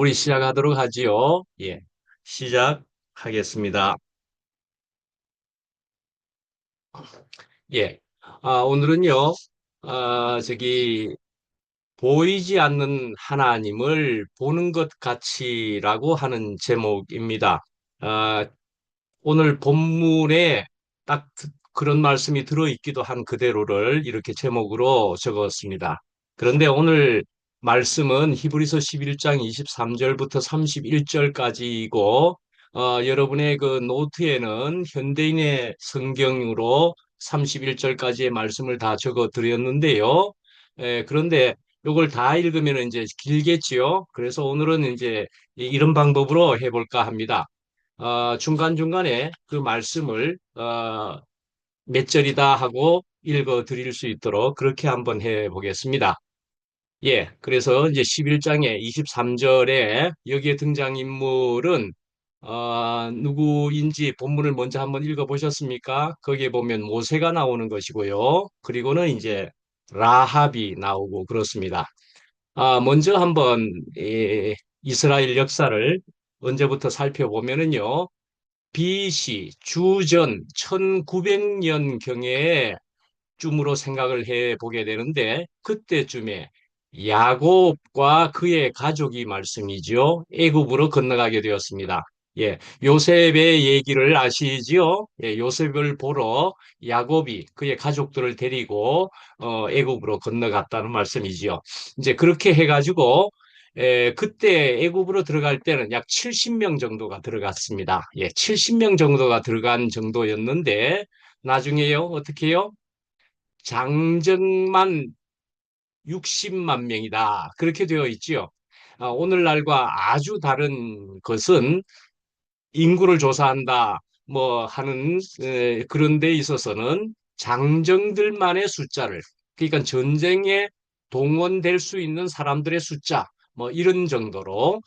우리 시작하도록 하지요. 예, 시작하겠습니다. 예, 오늘은요, 보이지 않는 하나님을 보는 것 같이라고 하는 제목입니다. 아, 오늘 본문에 딱 그런 말씀이 들어있기도 한 그대로를 이렇게 제목으로 적었습니다. 그런데 오늘 말씀은 히브리서 11장 23절부터 31절까지이고, 여러분의 그 노트에는 현대인의 성경으로 31절까지의 말씀을 다 적어 드렸는데요. 그런데 이걸 다 읽으면 이제 길겠지요. 그래서 오늘은 이제 이런 방법으로 해볼까 합니다. 중간중간에 그 말씀을 몇 절이다 하고 읽어 드릴 수 있도록 그렇게 한번 해 보겠습니다. 예, 그래서 이제 11장의 23절에 여기에 등장인물은 누구인지 본문을 먼저 한번 읽어 보셨습니까? 거기에 보면 모세가 나오는 것이고요. 그리고는 이제 라합이 나오고 그렇습니다. 먼저 한번 이스라엘 역사를 언제부터 살펴보면은요. BC 주전 1900년경에 쯤으로 생각을 해 보게 되는데 그때쯤에 야곱과 그의 가족이 말씀이죠. 애굽으로 건너가게 되었습니다. 예, 요셉의 얘기를 아시지요? 예, 요셉을 보러 야곱이 그의 가족들을 데리고 애굽으로 건너갔다는 말씀이지요. 이제 그렇게 해가지고 그때 애굽으로 들어갈 때는 약 70명 정도가 들어갔습니다. 예, 70명 정도가 들어간 정도였는데 나중에요, 어떻게 해요? 장정만 60만 명이다. 그렇게 되어 있지요. 오늘날과 아주 다른 것은 인구를 조사한다 뭐 하는 그런 데 있어서는 장정들만의 숫자를 그러니까 전쟁에 동원될 수 있는 사람들의 숫자 뭐 이런 정도로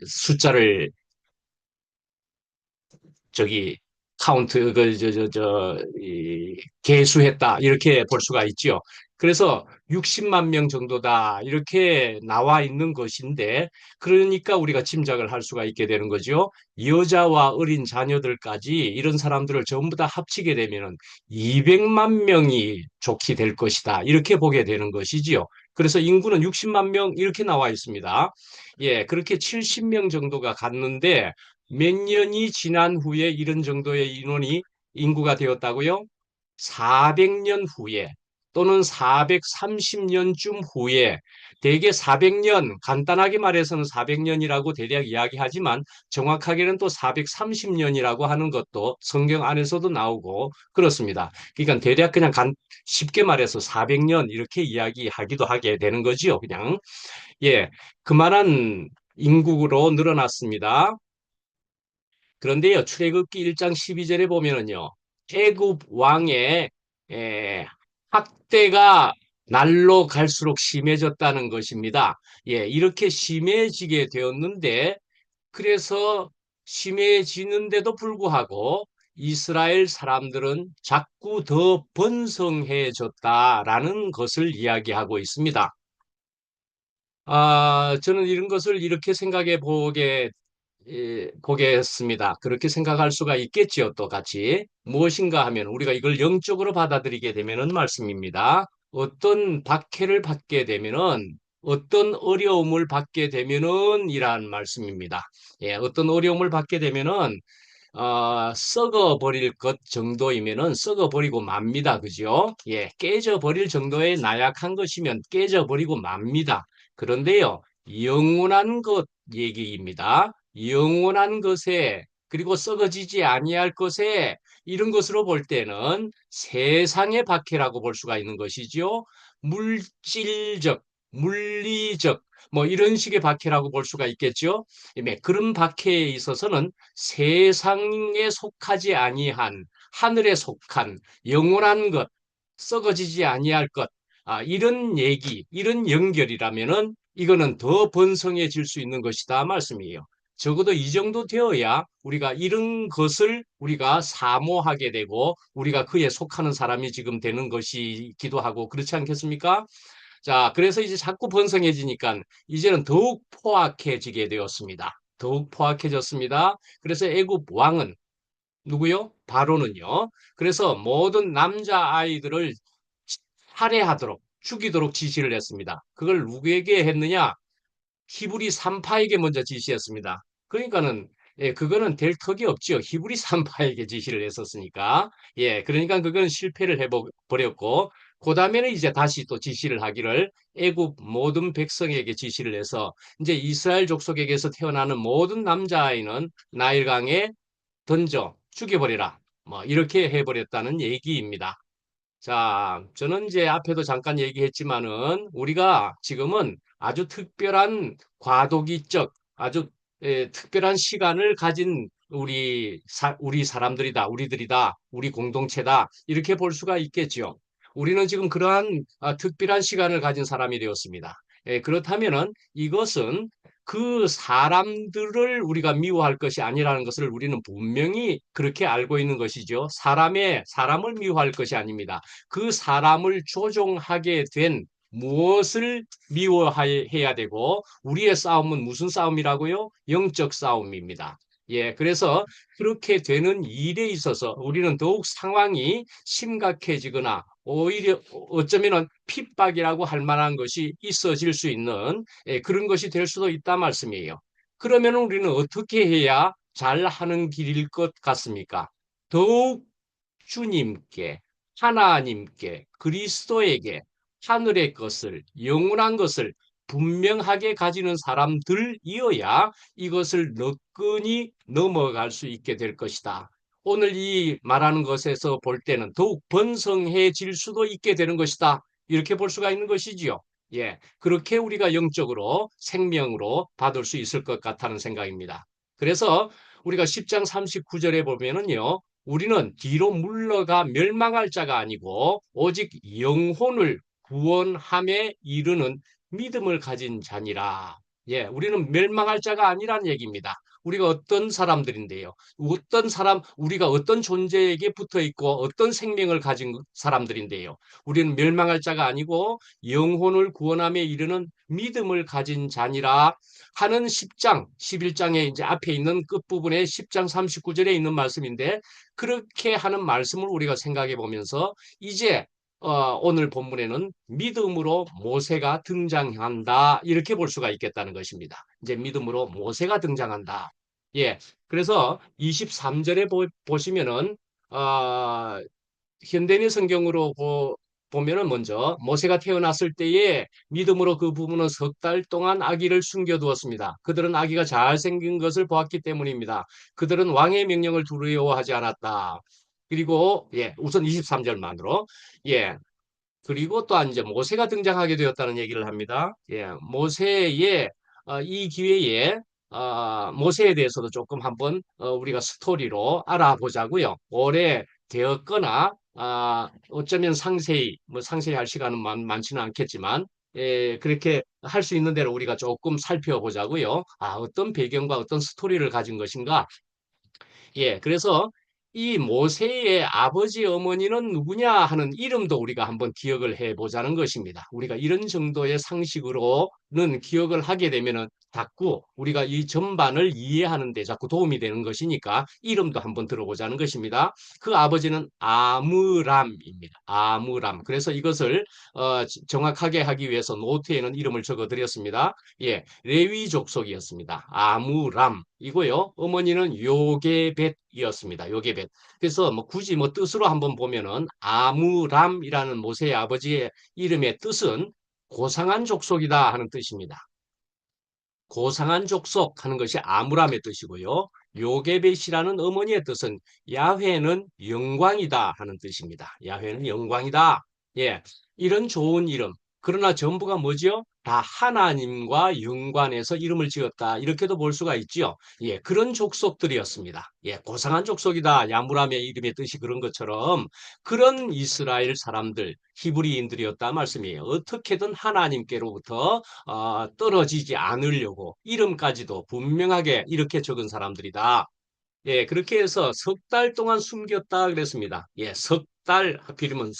숫자를 저기 카운트 개수했다 이렇게 볼 수가 있지요. 그래서 60만 명 정도다 이렇게 나와 있는 것인데 그러니까 우리가 짐작을 할 수가 있게 되는 거죠. 여자와 어린 자녀들까지 이런 사람들을 전부 다 합치게 되면은 200만 명이 좋게 될 것이다 이렇게 보게 되는 것이지요. 그래서 인구는 60만 명 이렇게 나와 있습니다. 예, 그렇게 70명 정도가 갔는데 몇 년이 지난 후에 이런 정도의 인구가 되었다고요? 400년 후에 또는 430년쯤 후에 대개 400년, 간단하게 말해서는 400년이라고 대략 이야기하지만 정확하게는 또 430년이라고 하는 것도 성경 안에서도 나오고 그렇습니다. 그러니까 대략 그냥 쉽게 말해서 400년 이렇게 이야기하기도 하게 되는 거지요. 그냥. 예, 그만한 인구로 늘어났습니다. 그런데요, 출애굽기 1장 12절에 보면은요, 애굽 왕의 에, 학대가 날로 갈수록 심해졌다는 것입니다. 예, 이렇게 심해지게 되었는데, 그래서 심해지는데도 불구하고 이스라엘 사람들은 자꾸 더 번성해졌다라는 것을 이야기하고 있습니다. 저는 이런 것을 이렇게 생각해 보겠습니다. 그렇게 생각할 수가 있겠지요, 또 같이. 무엇인가 하면 우리가 이걸 영적으로 받아들이게 되면은 말씀입니다. 어떤 박해를 받게 되면은 어떤 어려움을 받게 되면은 이러한 말씀입니다. 예, 어떤 어려움을 받게 되면은 썩어 버릴 것 정도이면은 썩어 버리고 맙니다. 그죠? 예, 깨져 버릴 정도의 나약한 것이면 깨져 버리고 맙니다. 그런데요, 영원한 것 얘기입니다. 영원한 것에 그리고 썩어지지 아니할 것에 이런 것으로 볼 때는 세상의 박해라고 볼 수가 있는 것이지요. 물질적, 물리적 뭐 이런 식의 박해라고 볼 수가 있겠죠. 그런 박해에 있어서는 세상에 속하지 아니한 하늘에 속한 영원한 것, 썩어지지 아니할 것, 이런 얘기, 이런 연결이라면은 이거는 더 번성해질 수 있는 것이다 말씀이에요. 적어도 이 정도 되어야 우리가 이런 것을 우리가 사모하게 되고 우리가 그에 속하는 사람이 지금 되는 것이기도 하고 그렇지 않겠습니까? 자, 그래서 이제 자꾸 번성해지니까 이제는 더욱 포악해지게 되었습니다. 더욱 포악해졌습니다. 그래서 애굽 왕은 누구요? 바로는요. 그래서 모든 남자 아이들을 살해하도록 죽이도록 지시를 했습니다. 그걸 누구에게 했느냐? 히브리 산파에게 먼저 지시했습니다. 그러니까는 그거는 될 턱이 없죠. 히브리 산파에게 지시를 했었으니까. 그러니까 그건 실패를 해버렸고 그 다음에는 이제 다시 또 지시를 하기를 애굽 모든 백성에게 지시를 해서 이제 이스라엘 족속에게서 태어나는 모든 남자아이는 나일강에 던져 죽여버리라. 뭐 이렇게 해버렸다는 얘기입니다. 자, 저는 이제 앞에도 잠깐 얘기했지만은 우리가 지금은 아주 특별한 과도기적, 아주 특별한 시간을 가진 우리 사람들이다, 우리들이다, 우리 공동체다 이렇게 볼 수가 있겠지요. 우리는 지금 그러한 특별한 시간을 가진 사람이 되었습니다. 그렇다면은 이것은 그 사람들을 우리가 미워할 것이 아니라는 것을 우리는 분명히 그렇게 알고 있는 것이죠. 사람을 미워할 것이 아닙니다. 그 사람을 조종하게 된 무엇을 미워해야 되고 우리의 싸움은 무슨 싸움이라고요? 영적 싸움입니다. 그래서 그렇게 되는 일에 있어서 우리는 더욱 상황이 심각해지거나 오히려 어쩌면은 핍박이라고 할 만한 것이 있어질 수 있는 그런 것이 될 수도 있다 말씀이에요. 그러면 우리는 어떻게 해야 잘하는 길일 것 같습니까? 더욱 주님께, 하나님께, 그리스도에게 하늘의 것을, 영원한 것을 분명하게 가지는 사람들이어야 이것을 너끈히 넘어갈 수 있게 될 것이다. 오늘 이 말하는 것에서 볼 때는 더욱 번성해질 수도 있게 되는 것이다. 이렇게 볼 수가 있는 것이지요. 그렇게 우리가 영적으로 생명으로 받을 수 있을 것 같다는 생각입니다. 그래서 우리가 10장 39절에 보면은요, 우리는 뒤로 물러가 멸망할 자가 아니고 오직 영혼을 구원함에 이르는 믿음을 가진 자니라. 우리는 멸망할 자가 아니란 얘기입니다. 우리가 어떤 사람들인데요. 우리가 어떤 존재에게 붙어 있고 어떤 생명을 가진 사람들인데요. 우리는 멸망할 자가 아니고 영혼을 구원함에 이르는 믿음을 가진 자니라 하는 10장, 11장에 이제 앞에 있는 끝부분에 10장 39절에 있는 말씀인데 그렇게 하는 말씀을 우리가 생각해 보면서 이제 오늘 본문에는 믿음으로 모세가 등장한다. 이렇게 볼 수가 있겠다는 것입니다. 이제 믿음으로 모세가 등장한다. 그래서 23절에 보시면은 어, 현대인 성경으로 보면은 먼저 모세가 태어났을 때에 믿음으로 그 부부는 석 달 동안 아기를 숨겨두었습니다. 그들은 아기가 잘생긴 것을 보았기 때문입니다. 그들은 왕의 명령을 두려워하지 않았다. 그리고 우선 23절만으로 그리고 또 이제 모세가 등장하게 되었다는 얘기를 합니다. 모세의 이 기회에 모세에 대해서도 조금 한번 우리가 스토리로 알아보자고요. 오래 되었거나 어쩌면 상세히 뭐 상세히 할 시간은 많지는 않겠지만 그렇게 할 수 있는 대로 우리가 조금 살펴보자고요. 어떤 배경과 어떤 스토리를 가진 것인가 그래서 이 모세의 아버지 어머니는 누구냐 하는 이름도 우리가 한번 기억을 해 보자는 것입니다. 우리가 이런 정도의 상식으로는 기억을 하게 되면은 자꾸 우리가 이 전반을 이해하는 데 자꾸 도움이 되는 것이니까 이름도 한번 들어보자는 것입니다. 그 아버지는 아므람입니다. 아므람. 그래서 이것을 정확하게 하기 위해서 노트에는 이름을 적어 드렸습니다. 레위 족속이었습니다. 아므람. 이고요. 어머니는 요게벳이었습니다. 요게벳. 그래서 뭐 굳이 뭐 뜻으로 한번 보면은 아므람이라는 모세의 아버지의 이름의 뜻은 고상한 족속이다 하는 뜻입니다. 고상한 족속 하는 것이 아므람의 뜻이고요. 요게벳이라는 어머니의 뜻은 야훼는 영광이다 하는 뜻입니다. 야훼는 영광이다. 이런 좋은 이름. 그러나 전부가 뭐지요? 다 하나님과 연관해서 이름을 지었다. 이렇게도 볼 수가 있지요. 그런 족속들이었습니다. 고상한 족속이다. 야므람의 이름의 뜻이 그런 것처럼 그런 이스라엘 사람들, 히브리인들이었다 말씀이에요. 어떻게든 하나님께로부터 떨어지지 않으려고 이름까지도 분명하게 이렇게 적은 사람들이다. 그렇게 해서 석 달 동안 숨겼다 그랬습니다. 석 달, 하필이면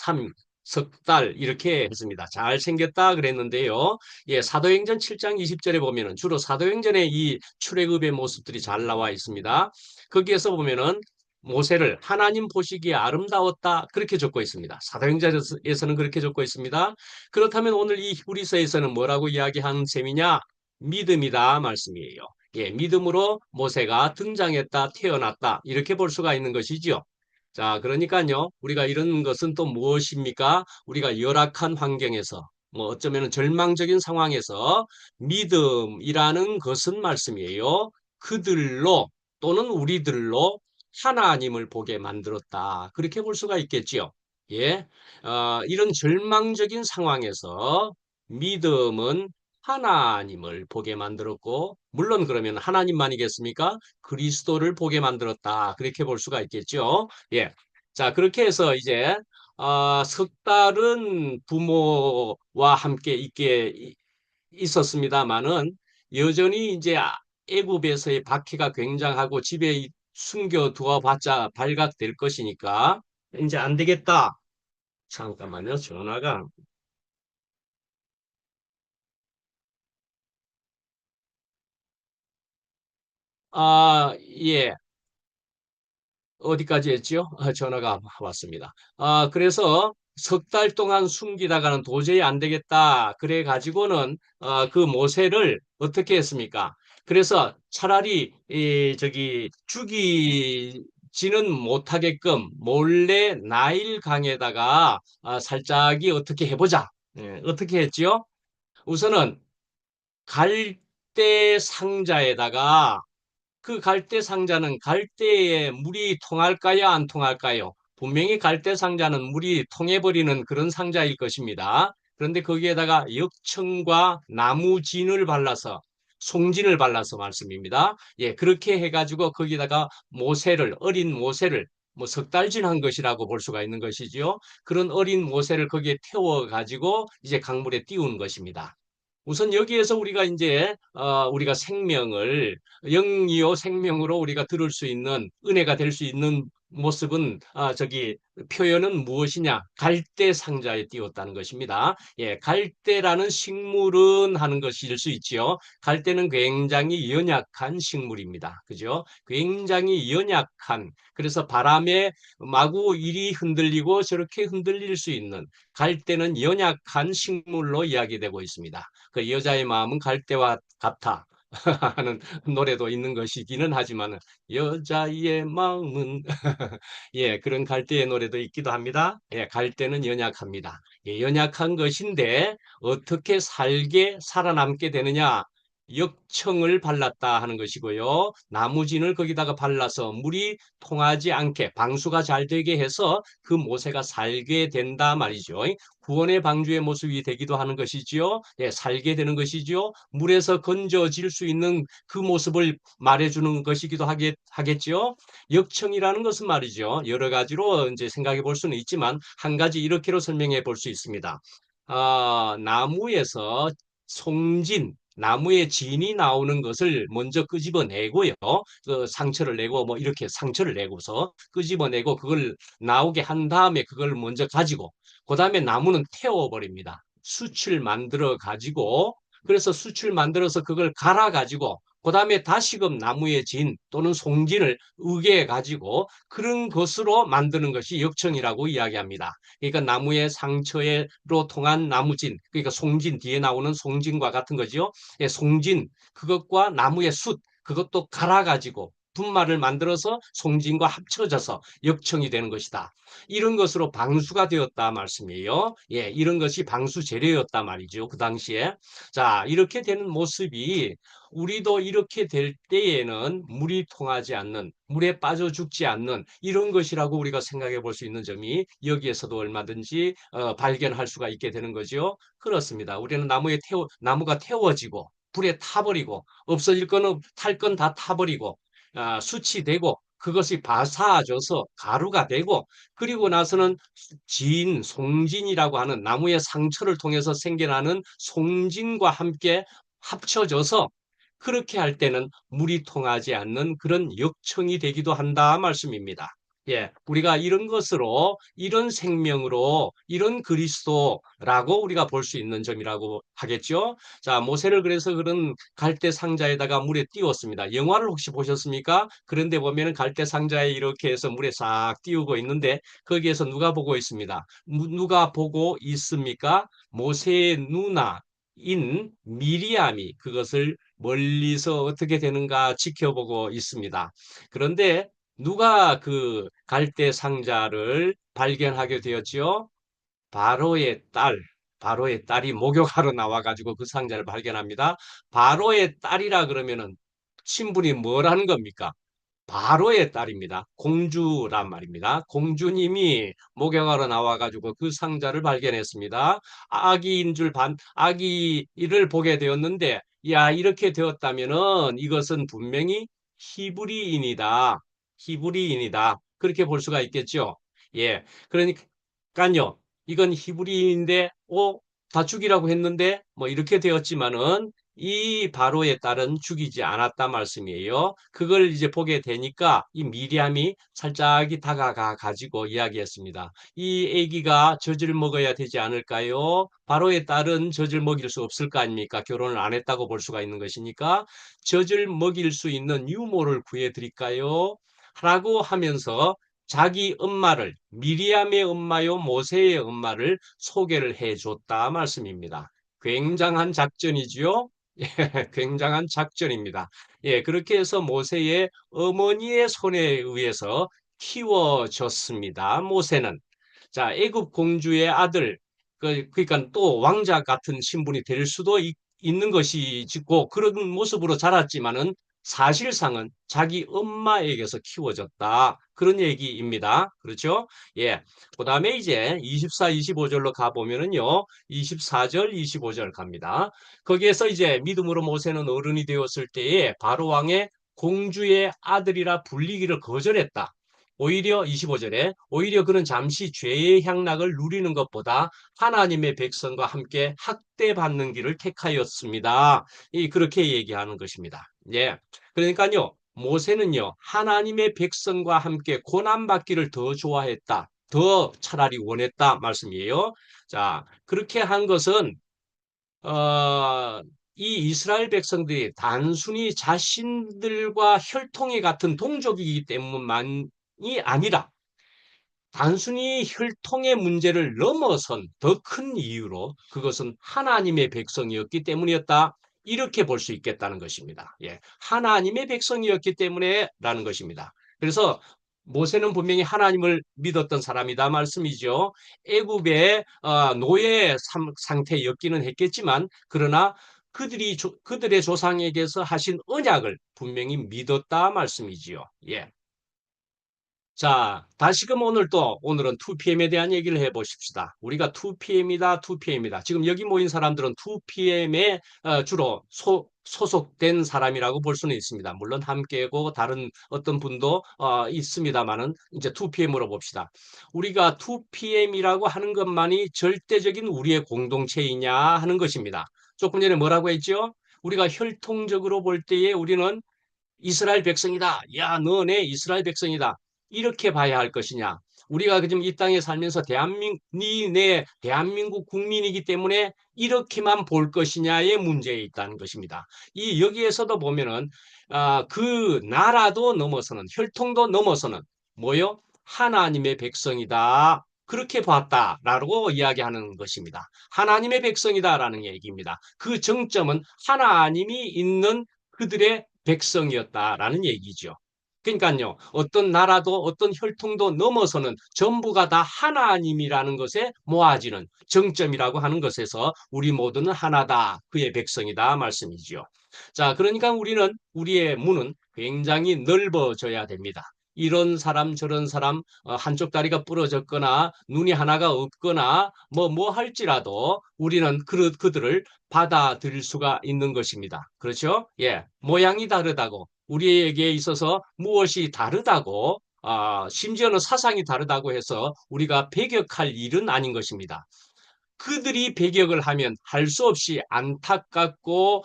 석 달 이렇게 했습니다. 잘생겼다 그랬는데요. 예, 사도행전 7장 20절에 보면은 주로 사도행전의 이 출애굽의 모습들이 잘 나와 있습니다. 거기에서 보면은 모세를 하나님 보시기에 아름다웠다 그렇게 적고 있습니다. 사도행전에서는 그렇게 적고 있습니다. 그렇다면 오늘 이 히브리서에서는 뭐라고 이야기하는 셈이냐? 믿음이다 말씀이에요. 예, 믿음으로 모세가 등장했다, 태어났다 이렇게 볼 수가 있는 것이지요. 자, 그러니까요, 우리가 이런 것은 또 무엇입니까? 우리가 열악한 환경에서, 뭐 어쩌면 절망적인 상황에서 믿음이라는 것은 말씀이에요. 그들로 또는 우리들로 하나님을 보게 만들었다. 그렇게 볼 수가 있겠지요. 예, 이런 절망적인 상황에서 믿음은 하나님을 보게 만들었고, 물론 그러면 하나님만이겠습니까? 그리스도를 보게 만들었다. 그렇게 볼 수가 있겠죠. 예. 자, 그렇게 해서 이제, 석 달은 부모와 함께 있었습니다만은, 여전히 이제 애굽에서의 박해가 굉장하고 집에 숨겨두어 봤자 발각될 것이니까, 이제 안 되겠다. 잠깐만요. 전화가. 예. 어디까지 했죠? 전화가 왔습니다. 그래서 석 달 동안 숨기다가는 도저히 안 되겠다. 그래 가지고는 그 모세를 어떻게 했습니까? 그래서 차라리 저기 죽이지는 못하게끔 몰래 나일 강에다가 살짝이 어떻게 해보자. 예, 어떻게 했지요? 우선은 갈대 상자에다가 그 갈대 상자는 갈대에 물이 통할까요? 안 통할까요? 분명히 갈대 상자는 물이 통해버리는 그런 상자일 것입니다. 그런데 거기에다가 역청과 나무진을 발라서 송진을 발라서 말씀입니다. 예, 그렇게 해가지고 거기다가 모세를 어린 모세를 뭐 석 달 지난 것이라고 볼 수가 있는 것이지요. 그런 어린 모세를 거기에 태워 가지고 이제 강물에 띄우는 것입니다. 우선 여기에서 우리가 이제 우리가 생명을 영이요 생명으로 우리가 들을 수 있는 은혜가 될 수 있는 모습은 저기 표현은 무엇이냐? 갈대 상자에 띄웠다는 것입니다. 예, 갈대라는 식물은 하는 것일 수 있지요. 갈대는 굉장히 연약한 식물입니다. 그죠? 굉장히 연약한 그래서 바람에 마구 이리 흔들리고 저렇게 흔들릴 수 있는 갈대는 연약한 식물로 이야기되고 있습니다. 그 여자의 마음은 갈대와 같아. 하는 노래도 있는 것이기는 하지만 여자의 마음은 예 그런 갈대의 노래도 있기도 합니다. 예 갈대는 연약합니다. 예, 연약한 것인데 어떻게 살아남게 되느냐? 역청을 발랐다 하는 것이고요. 나무진을 거기다가 발라서 물이 통하지 않게 방수가 잘 되게 해서 그 모세가 살게 된다 말이죠. 구원의 방주의 모습이 되기도 하는 것이지요. 예, 살게 되는 것이지요. 물에서 건져질 수 있는 그 모습을 말해주는 것이기도 하겠지요. 역청이라는 것은 말이죠. 여러 가지로 이제 생각해 볼 수는 있지만 한 가지 이렇게로 설명해 볼 수 있습니다. 나무에서 나무의 진이 나오는 것을 먼저 끄집어내고요. 그 상처를 내고 뭐 이렇게 상처를 내고서 끄집어내고 그걸 나오게 한 다음에 그걸 먼저 가지고 그다음에 나무는 태워버립니다. 숯을 만들어 가지고 그래서 숯을 만들어서 그걸 갈아 가지고 그다음에 다시금 나무의 진 또는 송진을 으개 가지고 그런 것으로 만드는 것이 역청이라고 이야기합니다. 그러니까 나무의 상처로 통한 나무진, 그러니까 송진 뒤에 나오는 송진과 같은 거죠. 예, 송진 그것과 나무의 숯 그것도 갈아 가지고 분말을 만들어서 송진과 합쳐져서 역청이 되는 것이다. 이런 것으로 방수가 되었다 말씀이에요. 예, 이런 것이 방수 재료였다 말이죠. 그 당시에. 자, 이렇게 되는 모습이 우리도 이렇게 될 때에는 물이 통하지 않는, 물에 빠져 죽지 않는 이런 것이라고 우리가 생각해 볼 수 있는 점이 여기에서도 얼마든지 발견할 수가 있게 되는 거죠. 그렇습니다. 우리는 나무가 태워지고 불에 타버리고 없어질 거는 탈 건 다 타버리고 수치되고 그것이 바사져서 가루가 되고 그리고 나서는 송진이라고 하는 나무의 상처를 통해서 생겨나는 송진과 함께 합쳐져서 그렇게 할 때는 물이 통하지 않는 그런 역청이 되기도 한다 말씀입니다. 우리가 이런 것으로, 이런 생명으로, 이런 그리스도라고 우리가 볼 수 있는 점이라고 하겠죠. 자, 모세를 그래서 그런 갈대 상자에다가 물에 띄웠습니다. 영화를 혹시 보셨습니까? 그런데 보면은 갈대 상자에 이렇게 해서 물에 싹 띄우고 있는데 거기에서 누가 보고 있습니다. 누가 보고 있습니까? 모세의 누나인 미리암이 그것을 멀리서 어떻게 되는가 지켜보고 있습니다. 그런데 누가 그 갈대 상자를 발견하게 되었지요? 바로의 딸, 바로의 딸이 목욕하러 나와가지고 그 상자를 발견합니다. 바로의 딸이라 그러면은 신분이 뭐라는 겁니까? 바로의 딸입니다. 공주란 말입니다. 공주님이 목욕하러 나와가지고 그 상자를 발견했습니다. 아기를 보게 되었는데, 야, 이렇게 되었다면은 이것은 분명히 히브리인이다. 히브리인이다. 그렇게 볼 수가 있겠죠. 예. 그러니까요. 이건 히브리인인데, 다 죽이라고 했는데, 뭐 이렇게 되었지만은 이 바로의 딸은 죽이지 않았단 말씀이에요. 그걸 이제 보게 되니까 이 미리암이 살짝이 다가가 가지고 이야기했습니다. 이 아기가 젖을 먹어야 되지 않을까요? 바로의 딸은 젖을 먹일 수 없을 거 아닙니까? 결혼을 안 했다고 볼 수가 있는 것이니까 젖을 먹일 수 있는 유모를 구해 드릴까요? 라고 하면서 자기 엄마를 미리암의 엄마요 모세의 엄마를 소개를 해줬다 말씀입니다. 굉장한 작전이지요. 굉장한 작전입니다. 그렇게 해서 모세의 어머니의 손에 의해서 키워졌습니다. 모세는. 자, 애굽 공주의 아들, 그러니까 또 왕자 같은 신분이 될 수도 있는 것이고 그런 모습으로 자랐지만은 사실상은 자기 엄마에게서 키워졌다. 그런 얘기입니다. 그렇죠? 예. 그다음에 이제 24, 25절로 가보면은요. 24절, 25절 갑니다. 거기에서 이제 믿음으로 모세는 어른이 되었을 때에 바로 왕의 공주의 아들이라 불리기를 거절했다. 오히려 25절에 오히려 그는 잠시 죄의 향락을 누리는 것보다 하나님의 백성과 함께 학대받는 길을 택하였습니다. 그렇게 얘기하는 것입니다. 예. 그러니까요. 모세는요. 하나님의 백성과 함께 고난받기를 더 좋아했다. 더 차라리 원했다 말씀이에요. 자, 그렇게 한 것은 어, 이 이스라엘 백성들이 단순히 자신들과 혈통이 같은 동족이기 때문만이 아니라 단순히 혈통의 문제를 넘어선 더 큰 이유로 그것은 하나님의 백성이었기 때문이었다. 이렇게 볼 수 있겠다는 것입니다. 하나님의 백성이었기 때문에라는 것입니다. 그래서 모세는 분명히 하나님을 믿었던 사람이다 말씀이죠. 애굽의 노예 상태였기는 했겠지만 그러나 그들의 조상에게서 하신 언약을 분명히 믿었다 말씀이지요. 자, 다시금 오늘은 2PM에 대한 얘기를 해보십시다. 우리가 2PM이다, 2PM이다. 지금 여기 모인 사람들은 2PM에 주로 소속된 사람이라고 볼 수는 있습니다. 물론 함께고 다른 어떤 분도 있습니다만은 이제 2PM으로 봅시다. 우리가 2PM이라고 하는 것만이 절대적인 우리의 공동체이냐 하는 것입니다. 조금 전에 뭐라고 했죠? 우리가 혈통적으로 볼 때에 우리는 이스라엘 백성이다. 야, 너네 이스라엘 백성이다. 이렇게 봐야 할 것이냐? 우리가 지금 이 땅에 살면서 내 대한민국 국민이기 때문에 이렇게만 볼 것이냐의 문제에 있다는 것입니다. 여기에서도 보면은 그 나라도 넘어서는 혈통도 넘어서는 뭐요? 하나님의 백성이다. 그렇게 봤다라고 이야기하는 것입니다. 하나님의 백성이다라는 얘기입니다. 그 정점은 하나님이 있는 그들의 백성이었다라는 얘기죠. 그러니까요, 어떤 나라도 어떤 혈통도 넘어서는 전부가 다 하나님이라는 것에 모아지는 정점이라고 하는 것에서 우리 모두는 하나다, 그의 백성이다 말씀이죠. 자, 그러니까 우리의 문은 굉장히 넓어져야 됩니다. 이런 사람 저런 사람 한쪽 다리가 부러졌거나 눈이 하나가 없거나 뭐 할지라도 우리는 그들을 받아들일 수가 있는 것입니다. 그렇죠? 모양이 다르다고 우리에게 있어서 무엇이 다르다고 심지어는 사상이 다르다고 해서 우리가 배격할 일은 아닌 것입니다. 그들이 배격을 하면 할 수 없이 안타깝고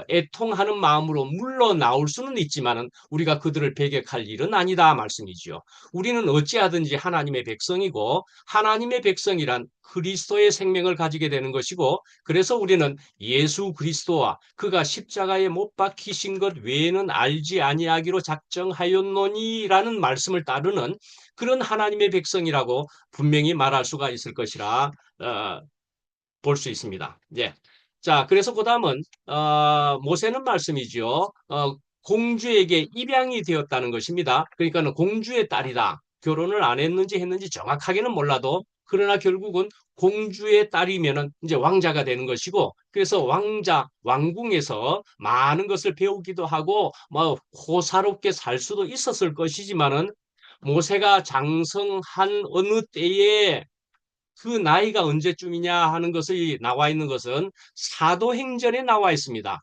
애통하는 마음으로 물러 나올 수는 있지만은 우리가 그들을 배격할 일은 아니다 말씀이지요. 우리는 어찌하든지 하나님의 백성이고 하나님의 백성이란 그리스도의 생명을 가지게 되는 것이고 그래서 우리는 예수 그리스도와 그가 십자가에 못 박히신 것 외에는 알지 아니하기로 작정하였노니라는 말씀을 따르는 그런 하나님의 백성이라고 분명히 말할 수가 있을 것이라 어, 볼 수 있습니다. 예. 자, 그래서 그 다음은, 모세는 말씀이죠. 공주에게 입양이 되었다는 것입니다. 그러니까 공주의 딸이다. 결혼을 안 했는지 했는지 정확하게는 몰라도, 그러나 결국은 공주의 딸이면은 이제 왕자가 되는 것이고, 그래서 왕궁에서 많은 것을 배우기도 하고, 뭐, 호사롭게 살 수도 있었을 것이지만은, 모세가 장성한 어느 때에 그 나이가 언제쯤이냐 하는 것이 나와 있는 것은 사도행전에 나와 있습니다.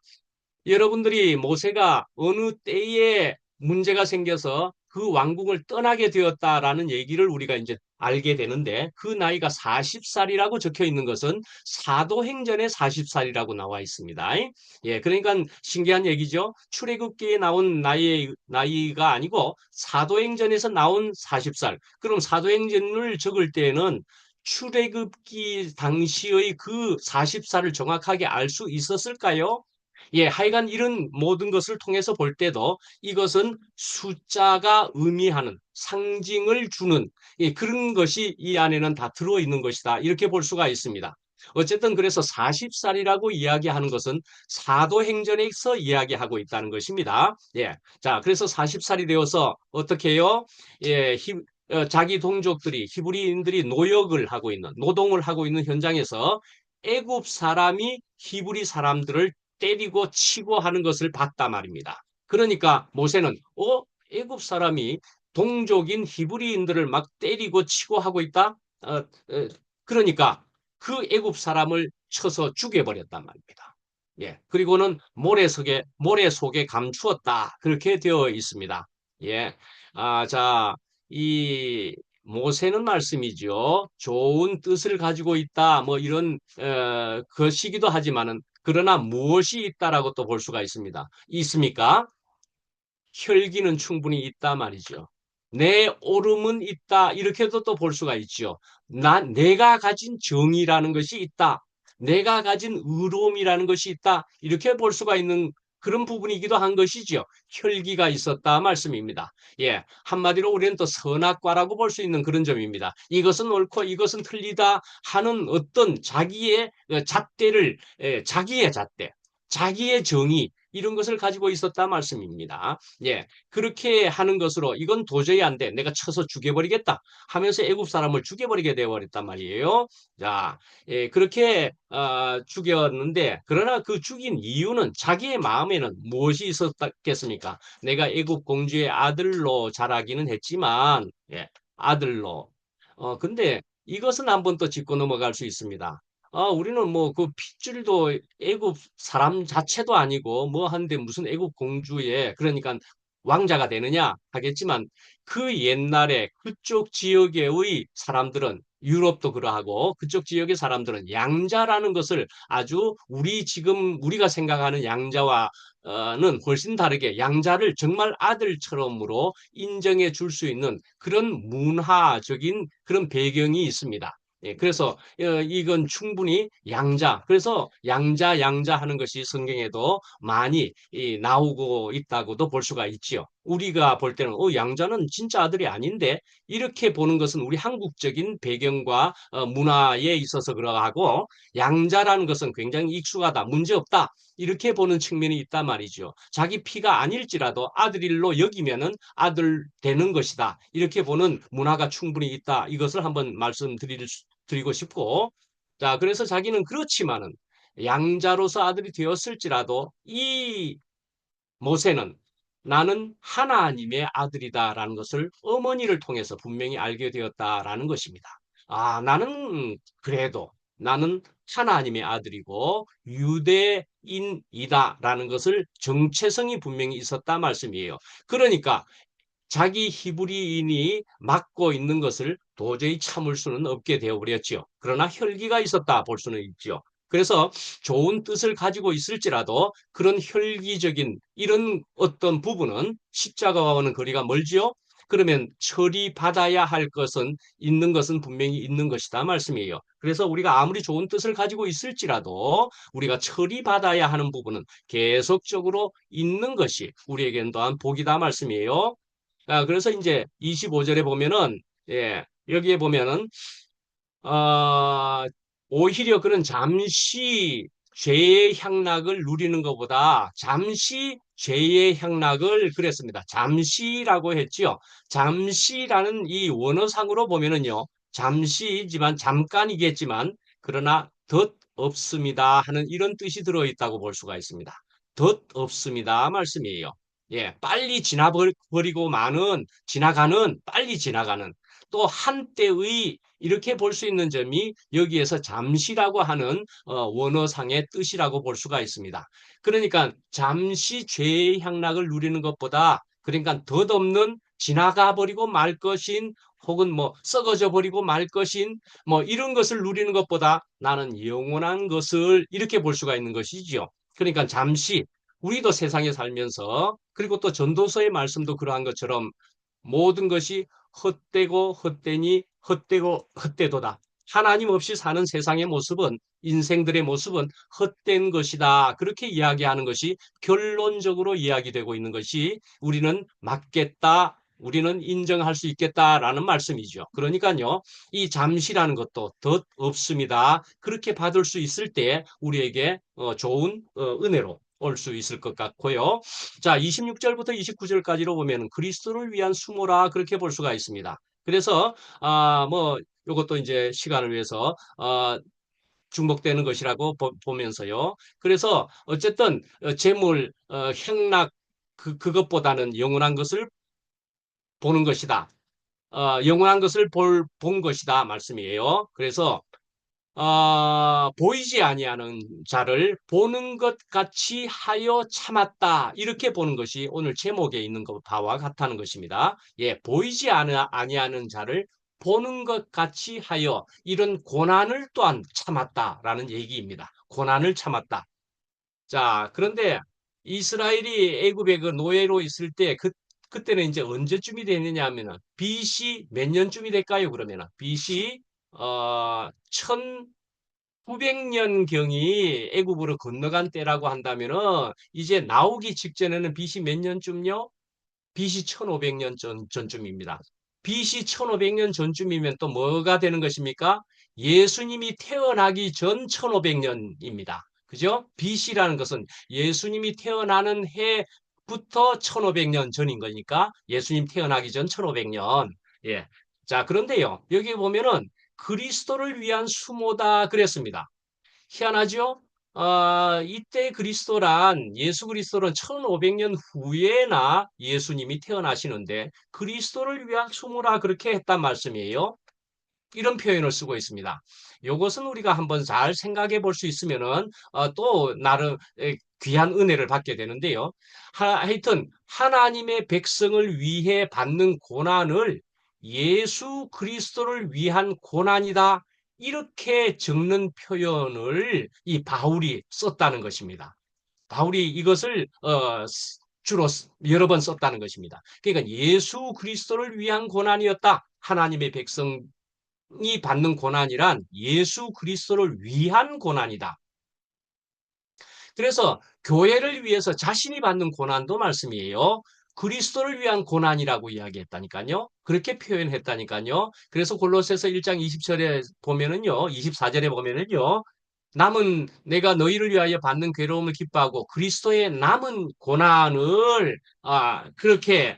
여러분들이 모세가 어느 때에 문제가 생겨서 그 왕궁을 떠나게 되었다라는 얘기를 우리가 이제 알게 되는데 그 나이가 40살이라고 적혀 있는 것은 사도행전에 40살이라고 나와 있습니다. 예, 그러니까 신기한 얘기죠. 출애굽기에 나온 나이가 아니고 사도행전에서 나온 40살. 그럼 사도행전을 적을 때는 출애굽기 당시의 그 40살을 정확하게 알 수 있었을까요? 예, 하여간 이런 모든 것을 통해서 볼 때도 이것은 숫자가 의미하는 상징을 주는 예, 그런 것이 이 안에는 다 들어있는 것이다. 이렇게 볼 수가 있습니다. 어쨌든 그래서 40살이라고 이야기하는 것은 사도행전에서 이야기하고 있다는 것입니다. 예. 자, 그래서 40살이 되어서 어떻게 해요? 예, 자기 동족들이 히브리인들이 노역을 하고 있는 노동을 하고 있는 현장에서 애굽 사람이 히브리 사람들을 때리고 치고 하는 것을 봤단 말입니다. 그러니까 모세는 애굽 사람이 동족인 히브리인들을 막 때리고 치고 하고 있다. 그러니까 그 애굽 사람을 쳐서 죽여버렸단 말입니다. 예, 그리고는 모래 속에 감추었다. 그렇게 되어 있습니다. 예, 자, 이 모세는 말씀이죠. 좋은 뜻을 가지고 있다. 뭐 이런 것이기도 하지만은 그러나 무엇이 있다라고 또 볼 수가 있습니다. 있습니까? 혈기는 충분히 있다 말이죠. 내 오름은 있다. 이렇게도 또 볼 수가 있죠. 내가 가진 정의라는 것이 있다. 내가 가진 의로움이라는 것이 있다. 이렇게 볼 수가 있는 그런 부분이기도 한 것이죠. 혈기가 있었다 말씀입니다. 예, 한마디로 우리는 또 선악과라고 볼 수 있는 그런 점입니다. 이것은 옳고 이것은 틀리다 하는 어떤 자기의 잣대를 자기의 잣대, 자기의 정의 이런 것을 가지고 있었다 말씀입니다. 예, 그렇게 하는 것으로 이건 도저히 안 돼. 내가 쳐서 죽여버리겠다 하면서 애굽 사람을 죽여버리게 되어버렸단 말이에요. 자, 예, 그렇게 죽였는데 그러나 그 죽인 이유는 자기의 마음에는 무엇이 있었겠습니까? 내가 애굽 공주의 아들로 자라기는 했지만 예, 아들로. 근데 이것은 한번 또 짚고 넘어갈 수 있습니다. 우리는 뭐 그 핏줄도 애굽 사람 자체도 아니고 뭐 한데 무슨 애굽 공주의 그러니까 왕자가 되느냐 하겠지만 그 옛날에 그쪽 지역의 사람들은 유럽도 그러하고 그쪽 지역의 사람들은 양자라는 것을 아주 지금 우리가 생각하는 양자와는 훨씬 다르게 양자를 정말 아들처럼으로 인정해 줄 수 있는 그런 문화적인 그런 배경이 있습니다. 예, 그래서 이건 충분히 그래서 양자 하는 것이 성경에도 많이 나오고 있다고도 볼 수가 있지요. 우리가 볼 때는 양자는 진짜 아들이 아닌데 이렇게 보는 것은 우리 한국적인 배경과 문화에 있어서 그러하고 양자라는 것은 굉장히 익숙하다, 문제없다. 이렇게 보는 측면이 있단 말이죠. 자기 피가 아닐지라도 아들일로 여기면은 아들 되는 것이다. 이렇게 보는 문화가 충분히 있다. 이것을 한번 드리고 싶고, 자, 그래서 자기는 그렇지만은 양자로서 아들이 되었을지라도 이 모세는 나는 하나님의 아들이다라는 것을 어머니를 통해서 분명히 알게 되었다라는 것입니다. 나는 하나님의 아들이고 유대인이다라는 것을 정체성이 분명히 있었다 말씀이에요. 그러니까 자기 히브리인이 맡고 있는 것을 도저히 참을 수는 없게 되어버렸지요. 그러나 혈기가 있었다 볼 수는 있죠. 그래서 좋은 뜻을 가지고 있을지라도 그런 혈기적인 이런 어떤 부분은 십자가와는 거리가 멀지요. 그러면 처리받아야 할 것은 있는 것은 분명히 있는 것이다 말씀이에요. 그래서 우리가 아무리 좋은 뜻을 가지고 있을지라도 우리가 처리받아야 하는 부분은 계속적으로 있는 것이 우리에게는 또한 복이다 말씀이에요. 그래서 이제 25절에 보면은 여기에 보면은 어, 오히려 그런 잠시 죄의 향락을 누리는 것보다 잠시 죄의 향락을 그랬습니다. 잠시라고 했지요. 잠시라는 이 원어상으로 보면은요. 잠시이지만 잠깐이겠지만 그러나 덧 없습니다 하는 이런 뜻이 들어있다고 볼 수가 있습니다. 덧 없습니다 말씀이에요. 빨리 지나버리고 지나가는 빨리 지나가는 또 한때의 이렇게 볼 수 있는 점이 여기에서 잠시라고 하는 원어상의 뜻이라고 볼 수가 있습니다. 그러니까 잠시 죄의 향락을 누리는 것보다 그러니까 덧없는 지나가 버리고 말 것인 혹은 뭐 썩어져 버리고 말 것인 뭐 이런 것을 누리는 것보다 나는 영원한 것을 이렇게 볼 수가 있는 것이지요. 그러니까 잠시 우리도 세상에 살면서 그리고 또 전도서의 말씀도 그러한 것처럼 모든 것이 헛되고 헛되니 헛되고 헛되도다. 하나님 없이 사는 세상의 모습은 인생들의 모습은 헛된 것이다. 그렇게 이야기하는 것이 결론적으로 이야기되고 있는 것이 우리는 맞겠다. 우리는 인정할 수 있겠다라는 말씀이죠. 그러니까요, 이 잠시라는 것도 덧 없습니다. 그렇게 받을 수 있을 때 우리에게 좋은 은혜로 올 수 있을 것 같고요. 자, 26절부터 29절까지로 보면 그리스도를 위한 수모라 그렇게 볼 수가 있습니다. 그래서 뭐 이것도 이제 시간을 위해서 중복되는 것이라고 보면서요. 그래서 어쨌든 재물, 향락 그것보다는 영원한 것을 보는 것이다. 영원한 것을 본 것이다 말씀이에요. 그래서 보이지 아니하는 자를 보는 것 같이 하여 참았다. 이렇게 보는 것이 오늘 제목에 있는 바와 같다는 것입니다. 보이지 아니하는 자를 보는 것 같이 하여 이런 고난을 또한 참았다라는 얘기입니다. 고난을 참았다. 자, 그런데 이스라엘이 애굽의 그 노예로 있을 때 그때는 이제 언제쯤이 되느냐 하면은 BC 몇 년쯤이 될까요? 그러면은 BC 1900년경이 애굽으로 건너간 때라고 한다면은 이제 나오기 직전에는 BC 몇 년쯤요? BC 1500년 전쯤입니다. BC 1500년 전쯤이면 또 뭐가 되는 것입니까? 예수님이 태어나기 전 1500년입니다. 그죠? BC라는 것은 예수님이 태어나는 해부터 1500년 전인 거니까 예수님 태어나기 전 1500년. 예. 자, 그런데요. 여기 보면은 그리스도를 위한 수모다 그랬습니다. 희한하죠? 이때 그리스도란 예수 그리스도는 1500년 후에나 예수님이 태어나시는데 그리스도를 위한 수모라 그렇게 했단 말씀이에요. 이런 표현을 쓰고 있습니다. 이것은 우리가 한번 잘 생각해 볼 수 있으면은 또 나름 귀한 은혜를 받게 되는데요. 하여튼 하나님의 백성을 위해 받는 고난을 예수 그리스도를 위한 고난이다. 이렇게 적는 표현을 이 바울이 썼다는 것입니다. 바울이 이것을 주로 여러 번 썼다는 것입니다. 그러니까 예수 그리스도를 위한 고난이었다. 하나님의 백성 이 받는 고난이란 예수 그리스도를 위한 고난이다. 그래서 교회를 위해서 자신이 받는 고난도 말씀이에요. 그리스도를 위한 고난이라고 이야기했다니까요. 그렇게 표현했다니까요. 그래서 골로새서 1장 20절에 보면은요. 24절에 보면은요. 남은 내가 너희를 위하여 받는 괴로움을 기뻐하고 그리스도의 남은 고난을 그렇게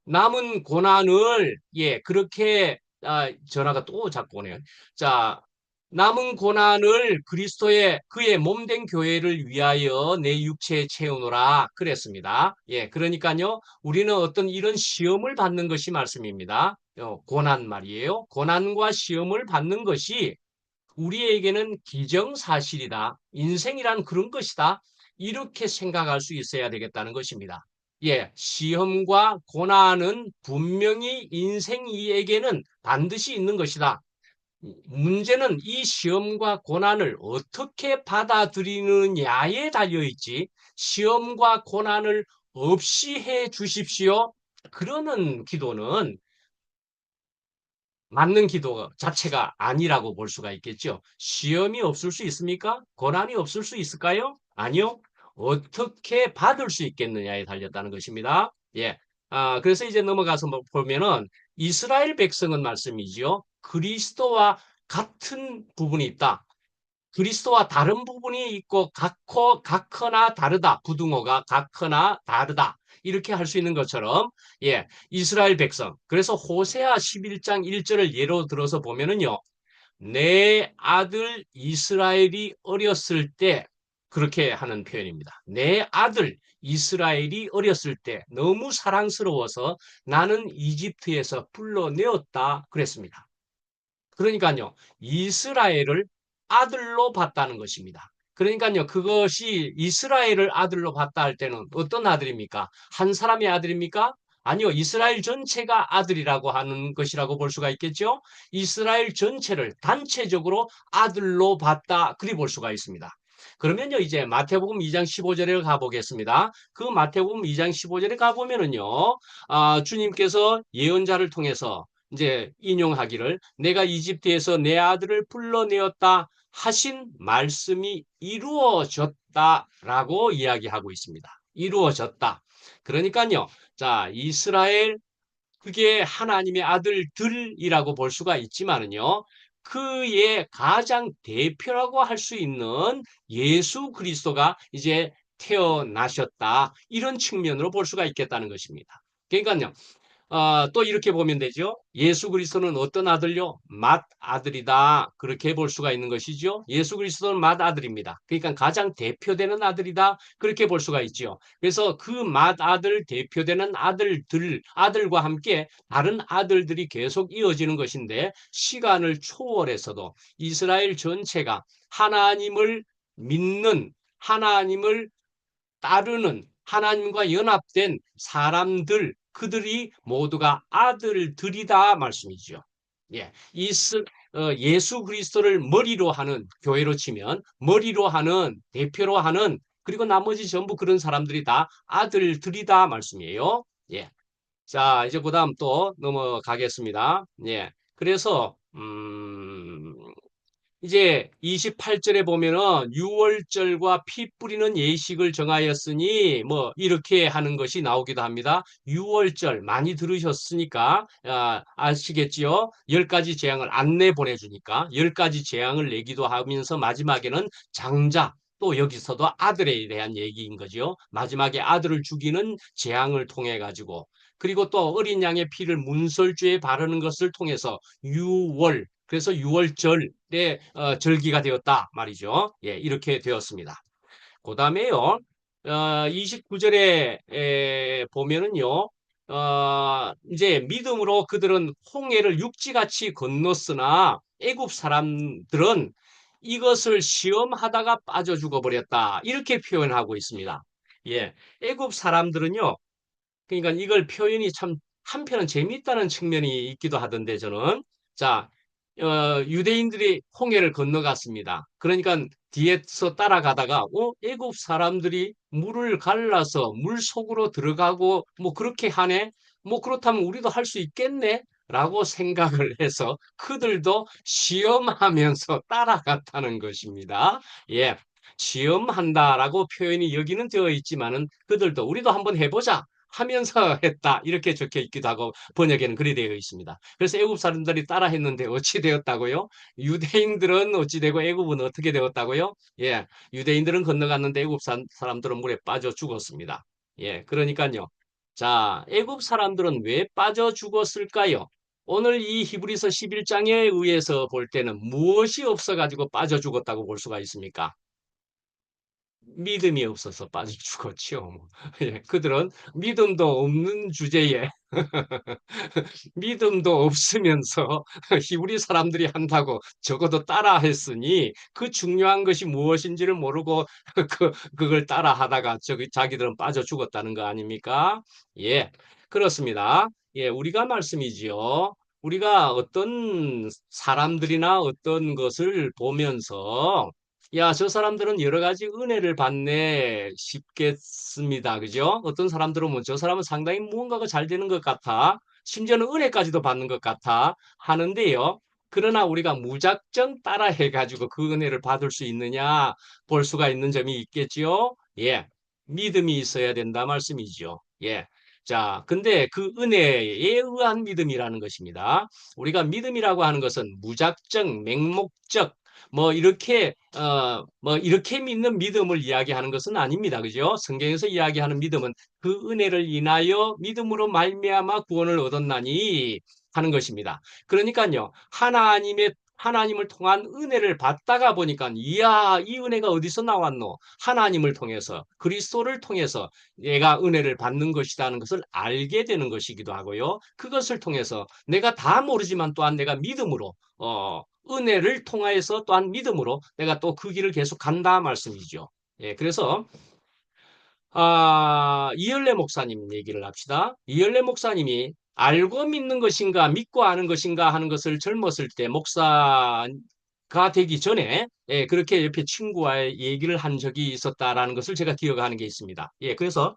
남은 고난을 그렇게 전화가 또 자꾸 오네요. 자, 남은 고난을 그리스도의 그의 몸된 교회를 위하여 내 육체에 채우노라 그랬습니다. 그러니까요. 우리는 어떤 이런 시험을 받는 것이 말씀입니다. 고난 말이에요. 고난과 시험을 받는 것이 우리에게는 기정사실이다. 인생이란 그런 것이다. 이렇게 생각할 수 있어야 되겠다는 것입니다. 예, 시험과 고난은 분명히 인생에게는 반드시 있는 것이다. 문제는 이 시험과 고난을 어떻게 받아들이느냐에 달려 있지, 시험과 고난을 없이 해 주십시오, 그러는 기도는 맞는 기도 자체가 아니라고 볼 수가 있겠죠. 시험이 없을 수 있습니까? 고난이 없을 수 있을까요? 아니요. 어떻게 받을 수 있겠느냐에 달렸다는 것입니다. 예. 그래서 이제 넘어가서 보면은 이스라엘 백성은 말씀이지요. 그리스도와 같은 부분이 있다. 그리스도와 다른 부분이 있고 같거나 다르다. 부등호가 같거나 다르다. 이렇게 할 수 있는 것처럼, 예, 이스라엘 백성. 그래서 호세아 11장 1절을 예로 들어서 보면은요. 내 아들 이스라엘이 어렸을 때, 그렇게 하는 표현입니다. 내 아들 이스라엘이 어렸을 때 너무 사랑스러워서 나는 이집트에서 불러내었다 그랬습니다. 그러니까요, 이스라엘을 아들로 봤다는 것입니다. 그러니까요, 그것이 이스라엘을 아들로 봤다 할 때는 어떤 아들입니까? 한 사람의 아들입니까? 아니요, 이스라엘 전체가 아들이라고 하는 것이라고 볼 수가 있겠죠? 이스라엘 전체를 단체적으로 아들로 봤다, 그리 볼 수가 있습니다. 그러면요, 이제 마태복음 2장 15절에 가보겠습니다. 그 마태복음 2장 15절에 가보면은요, 주님께서 예언자를 통해서 이제 인용하기를 내가 이집트에서 내 아들을 불러내었다 하신 말씀이 이루어졌다라고 이야기하고 있습니다. 이루어졌다. 그러니까요. 자, 이스라엘 그게 하나님의 아들들이라고 볼 수가 있지만은요. 그의 가장 대표라고 할 수 있는 예수 그리스도가 이제 태어나셨다. 이런 측면으로 볼 수가 있겠다는 것입니다. 그러니까요. 또 이렇게 보면 되죠. 예수 그리스도는 어떤 아들요? 맏 아들이다. 그렇게 볼 수가 있는 것이죠. 예수 그리스도는 맏 아들입니다. 그러니까 가장 대표되는 아들이다. 그렇게 볼 수가 있죠. 그래서 그 맏 아들 대표되는 아들과 함께 다른 아들들이 계속 이어지는 것인데 시간을 초월해서도 이스라엘 전체가 하나님을 믿는, 하나님을 따르는, 하나님과 연합된 사람들, 그들이 모두가 아들들이다 말씀이죠. 예, 예수 그리스도를 머리로 하는, 교회로 치면 머리로 하는, 대표로 하는, 그리고 나머지 전부 그런 사람들이 다 아들들이다 말씀이에요. 예. 자, 이제 그다음 또 넘어가겠습니다. 예. 그래서 이제 28절에 보면은 유월절과 피 뿌리는 예식을 정하였으니 뭐 이렇게 하는 것이 나오기도 합니다. 유월절 많이 들으셨으니까 아시겠지요? 10가지 재앙을 안내 보내주니까 10가지 재앙을 내기도 하면서 마지막에는 장자, 또 여기서도 아들에 대한 얘기인 거죠. 마지막에 아들을 죽이는 재앙을 통해 가지고, 그리고 또 어린 양의 피를 문설주에 바르는 것을 통해서 유월, 그래서 6월절에 절기가 되었다 말이죠. 예, 이렇게 되었습니다. 그 다음에요, 29절에 보면은요, 이제 믿음으로 그들은 홍해를 육지같이 건넜으나 애굽 사람들은 이것을 시험하다가 빠져 죽어버렸다. 이렇게 표현하고 있습니다. 예, 애굽 사람들은요, 그러니까 이걸 표현이 참 한편은 재미있다는 측면이 있기도 하던데 저는, 자, 유대인들이 홍해를 건너갔습니다. 그러니까 뒤에서 따라가다가 애굽 사람들이 물을 갈라서 물 속으로 들어가고 뭐 그렇게 하네. 뭐 그렇다면 우리도 할 수 있겠네. 라고 생각을 해서 그들도 시험하면서 따라갔다는 것입니다. 예. 시험한다라고 표현이 여기는 되어 있지만은 그들도 우리도 한번 해보자 하면서 했다. 이렇게 적혀 있기도 하고 번역에는 그리 되어 있습니다. 그래서 애굽 사람들이 따라 했는데 어찌 되었다고요? 유대인들은 어찌 되고 애굽은 어떻게 되었다고요? 예. 유대인들은 건너갔는데 애굽 사람들은 물에 빠져 죽었습니다. 예. 그러니까요. 자, 애굽 사람들은 왜 빠져 죽었을까요? 오늘 이 히브리서 11장에 의해서 볼 때는 무엇이 없어 가지고 빠져 죽었다고 볼 수가 있습니까? 믿음이 없어서 빠져 죽었죠. 뭐. 예, 그들은 믿음도 없는 주제에 믿음도 없으면서 히브리 사람들이 한다고 적어도 따라 했으니 그 중요한 것이 무엇인지를 모르고 그걸 따라 하다가 자기들은 빠져 죽었다는 거 아닙니까? 예, 그렇습니다. 예, 우리가 말씀이지요. 우리가 어떤 사람들이나 어떤 것을 보면서 야, 저 사람들은 여러 가지 은혜를 받네 싶겠습니다. 그죠? 어떤 사람들은 뭐 저 사람은 상당히 무언가가 잘 되는 것 같아. 심지어는 은혜까지도 받는 것 같아 하는데요. 그러나 우리가 무작정 따라해가지고 그 은혜를 받을 수 있느냐 볼 수가 있는 점이 있겠지요. 예. 믿음이 있어야 된다 말씀이죠. 예. 자, 근데 그 은혜에 의한 믿음이라는 것입니다. 우리가 믿음이라고 하는 것은 무작정, 맹목적, 뭐 이렇게 믿는 믿음을 이야기하는 것은 아닙니다. 그죠? 성경에서 이야기하는 믿음은 그 은혜를 인하여 믿음으로 말미암아 구원을 얻었나니 하는 것입니다. 그러니까요. 하나님을 통한 은혜를 받다가 보니까 이야, 이 은혜가 어디서 나왔노? 하나님을 통해서 그리스도를 통해서 내가 은혜를 받는 것이라는 것을 알게 되는 것이기도 하고요. 그것을 통해서 내가 다 모르지만 또한 내가 믿음으로 은혜를 통하여서 또한 믿음으로 내가 또 그 길을 계속 간다 말씀이죠. 예, 그래서 이열래 목사님 얘기를 합시다. 이열래 목사님이 알고 믿는 것인가 믿고 아는 것인가 하는 것을 젊었을 때 목사가 되기 전에 예, 그렇게 옆에 친구와 얘기를 한 적이 있었다라는 것을 제가 기억하는 게 있습니다. 예, 그래서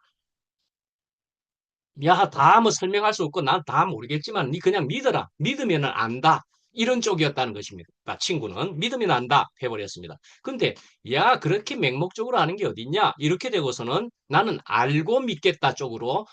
야, 다 뭐 설명할 수 없고 난 다 모르겠지만 니 그냥 믿어라. 믿으면은 안다. 이런 쪽이었다는 것입니다. 친구는 믿으면 안다 해버렸습니다. 근데 야, 그렇게 맹목적으로 하는 게 어딨냐? 이렇게 되고서는 나는 알고 믿겠다 쪽으로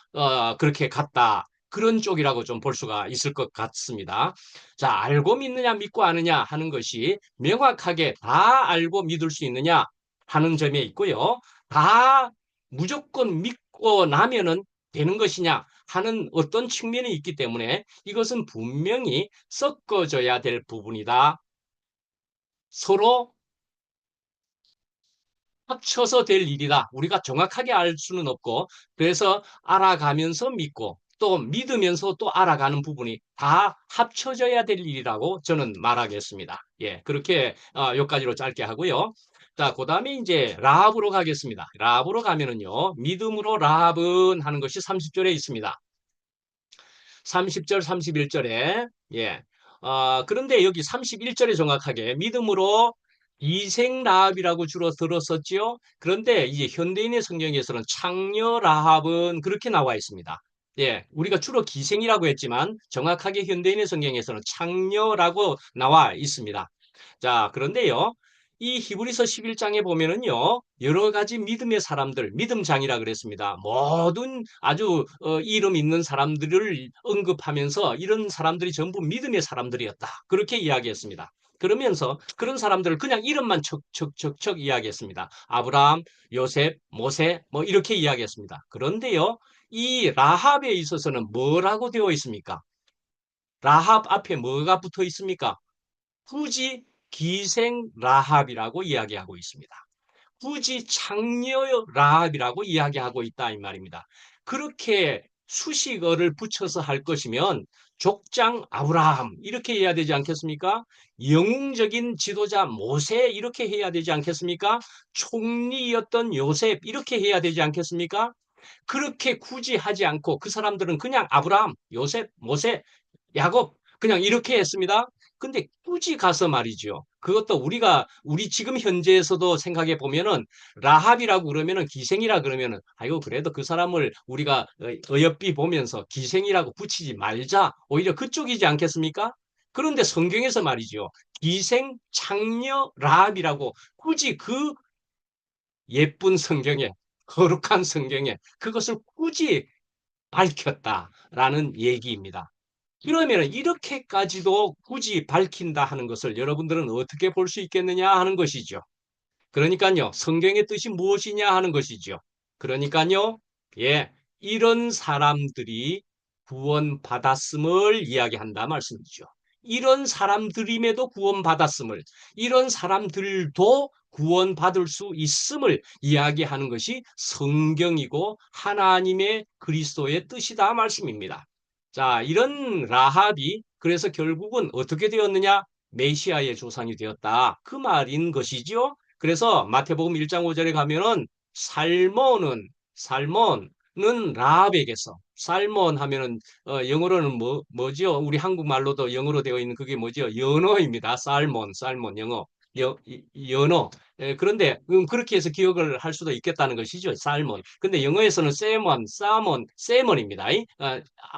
그렇게 갔다. 그런 쪽이라고 좀 볼 수가 있을 것 같습니다. 자, 알고 믿느냐 믿고 아느냐 하는 것이 명확하게 다 알고 믿을 수 있느냐 하는 점에 있고요. 다 무조건 믿고 나면은 되는 것이냐 하는 어떤 측면이 있기 때문에 이것은 분명히 섞어져야 될 부분이다. 서로 합쳐서 될 일이다. 우리가 정확하게 알 수는 없고 그래서 알아가면서 믿고 또 믿으면서 또 알아가는 부분이 다 합쳐져야 될 일이라고 저는 말하겠습니다. 예, 그렇게 여기까지로 짧게 하고요. 자, 그다음에 이제 라합으로 가겠습니다. 라합으로 가면은요. 믿음으로 라합은 하는 것이 30절에 있습니다. 30절, 31절에 예. 그런데 여기 31절에 정확하게 믿음으로 이생 라합이라고 주로 들었었지요. 그런데 이제 현대인의 성경에서는 창녀 라합은 그렇게 나와 있습니다. 예, 우리가 주로 기생이라고 했지만 정확하게 현대인의 성경에서는 창녀라고 나와 있습니다. 자, 그런데요. 이 히브리서 11장에 보면은요. 여러 가지 믿음의 사람들, 믿음장이라 그랬습니다. 모든 아주 이름 있는 사람들을 언급하면서 이런 사람들이 전부 믿음의 사람들이었다. 그렇게 이야기했습니다. 그러면서 그런 사람들을 그냥 이름만 척척척척 이야기했습니다. 아브라함, 요셉, 모세 뭐 이렇게 이야기했습니다. 그런데요. 이 라합에 있어서는 뭐라고 되어 있습니까? 라합 앞에 뭐가 붙어 있습니까? 굳이 기생 라합이라고 이야기하고 있습니다. 굳이 창녀 라합이라고 이야기하고 있다 이 말입니다. 그렇게 수식어를 붙여서 할 것이면 족장 아브라함 이렇게 해야 되지 않겠습니까? 영웅적인 지도자 모세 이렇게 해야 되지 않겠습니까? 총리였던 요셉 이렇게 해야 되지 않겠습니까? 그렇게 굳이 하지 않고 그 사람들은 그냥 아브라함, 요셉, 모세, 야곱 그냥 이렇게 했습니다. 근데 굳이 가서 말이죠. 그것도 우리 지금 현재에서도 생각해 보면은 라합이라고 그러면은 기생이라 그러면은 아이고 그래도 그 사람을 우리가 어여삐 보면서 기생이라고 붙이지 말자. 오히려 그쪽이지 않겠습니까? 그런데 성경에서 말이죠. 기생, 창녀, 라합이라고 굳이 그 예쁜 성경에 거룩한 성경에 그것을 굳이 밝혔다라는 얘기입니다. 그러면 이렇게까지도 굳이 밝힌다 하는 것을 여러분들은 어떻게 볼 수 있겠느냐 하는 것이죠. 그러니까요, 성경의 뜻이 무엇이냐 하는 것이죠. 그러니까요, 예, 이런 사람들이 구원받았음을 이야기한다 말씀이죠. 이런 사람들임에도 구원받았음을, 이런 사람들도 구원받을 수 있음을 이야기하는 것이 성경이고 하나님의 그리스도의 뜻이다 말씀입니다. 자, 이런 라합이 그래서 결국은 어떻게 되었느냐? 메시아의 조상이 되었다. 그 말인 것이죠. 그래서 마태복음 1장 5절에 가면은 살몬은 라합에게서 살몬 하면은 영어로는 뭐죠? 우리 한국말로도 영어로 되어 있는 그게 뭐죠? 연어입니다. 살몬 영어. 연어. 그런데 그렇게 해서 기억을 할 수도 있겠다는 것이죠. 살몬. 근데 영어에서는 세먼입니다.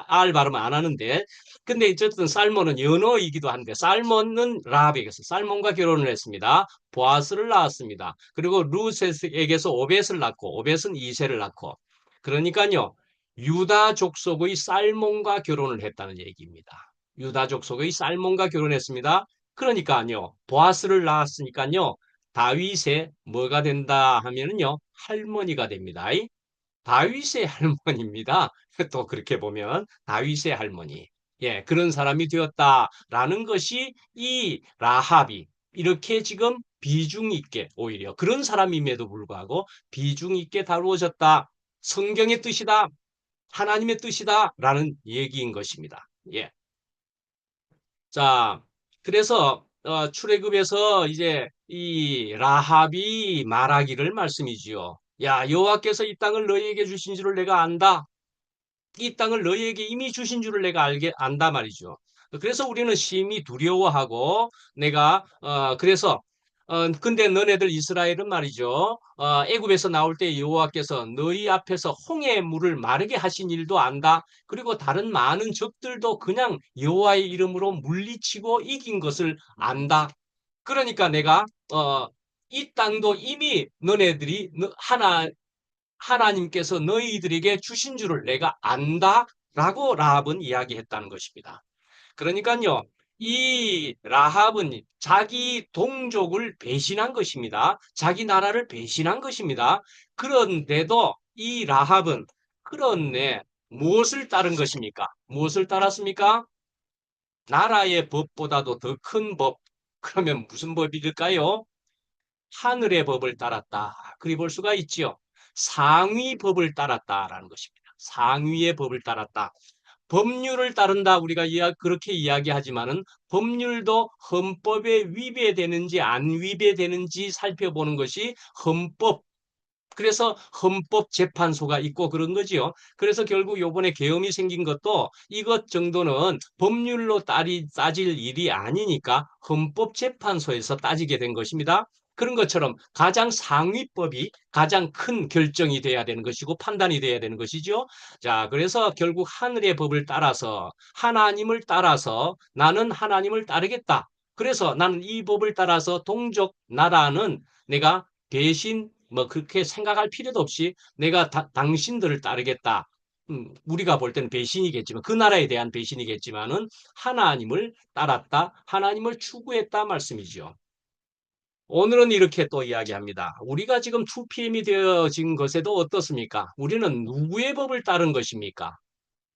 R 발음 안 하는데. 근데 어쨌든 살몬은 연어이기도 한데 살몬은 라합에게서 살몬과 결혼을 했습니다. 보아스를 낳았습니다. 그리고 루셋에게서 오벳을 낳고 오벳은 이세를 낳고. 그러니까요. 유다 족속의 살몬과 결혼을 했다는 얘기입니다. 유다 족속의 살몬과 결혼했습니다. 그러니까요. 보아스를 낳았으니까요. 다윗의 뭐가 된다 하면은요. 할머니가 됩니다. 다윗의 할머니입니다. 또 그렇게 보면 다윗의 할머니. 예, 그런 사람이 되었다라는 것이 이 라합이 이렇게 지금 비중 있게 오히려 그런 사람임에도 불구하고 비중 있게 다루어졌다. 성경의 뜻이다. 하나님의 뜻이다라는 얘기인 것입니다. 예. 자, 그래서 출애굽에서 이제 이 라합이 말하기를 말씀이지요. 야, 여호와께서 이 땅을 너희에게 주신 줄을 내가 안다. 이 땅을 너희에게 이미 주신 줄을 내가 안다 말이죠. 그래서 우리는 심히 두려워하고 내가 그래서 근데 너네들 이스라엘은 말이죠. 애굽에서 나올 때 여호와께서 너희 앞에서 홍해 물을 마르게 하신 일도 안다. 그리고 다른 많은 적들도 그냥 여호와의 이름으로 물리치고 이긴 것을 안다. 그러니까 내가 이 땅도 이미 너네들이 하나님께서 너희들에게 주신 줄을 내가 안다라고 라합은 이야기했다는 것입니다. 그러니까요, 이 라합은 자기 동족을 배신한 것입니다. 자기 나라를 배신한 것입니다. 그런데도 이 라합은 그런데 무엇을 따른 것입니까? 무엇을 따랐습니까? 나라의 법보다도 더 큰 법. 그러면 무슨 법일까요? 하늘의 법을 따랐다. 그리 볼 수가 있지요. 상위 법을 따랐다라는 것입니다. 상위의 법을 따랐다. 법률을 따른다 우리가 그렇게 이야기하지만은 법률도 헌법에 위배되는지 안 위배되는지 살펴보는 것이 헌법. 그래서 헌법재판소가 있고 그런 거지요. 그래서 결국 요번에 계엄이 생긴 것도 이것 정도는 법률로 따질 일이 아니니까 헌법재판소에서 따지게 된 것입니다. 그런 것처럼 가장 상위법이 가장 큰 결정이 돼야 되는 것이고 판단이 돼야 되는 것이죠. 자, 그래서 결국 하늘의 법을 따라서 하나님을 따라서 나는 하나님을 따르겠다. 그래서 나는 이 법을 따라서 동족 나라는 내가 대신 뭐 그렇게 생각할 필요도 없이 내가 당신들을 따르겠다. 우리가 볼 때는 배신이겠지만 그 나라에 대한 배신이겠지만은 하나님을 따랐다. 하나님을 추구했다 말씀이죠. 오늘은 이렇게 또 이야기합니다. 우리가 지금 2PM이 되어진 것에도 어떻습니까? 우리는 누구의 법을 따른 것입니까?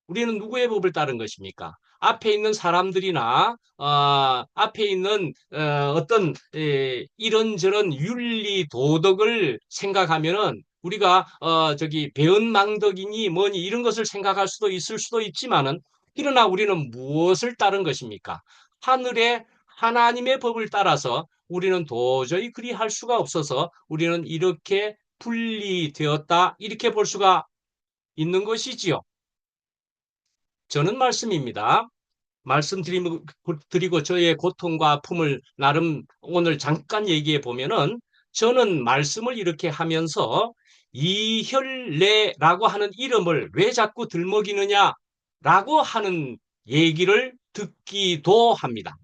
우리는 누구의 법을 따른 것입니까? 앞에 있는 사람들이나 앞에 있는 어떤 이런저런 윤리 도덕을 생각하면은 우리가 저기 배은망덕이니 뭐니 이런 것을 생각할 수도 있을 수도 있지만은 그러나 우리는 무엇을 따른 것입니까? 하늘의 하나님의 법을 따라서 우리는 도저히 그리할 수가 없어서 우리는 이렇게 분리되었다 이렇게 볼 수가 있는 것이지요. 저는 말씀입니다. 말씀드리고 저의 고통과 아픔을 나름 오늘 잠깐 얘기해 보면은 저는 말씀을 이렇게 하면서 이혈례라고 하는 이름을 왜 자꾸 들먹이느냐라고 하는 얘기를 듣기도 합니다.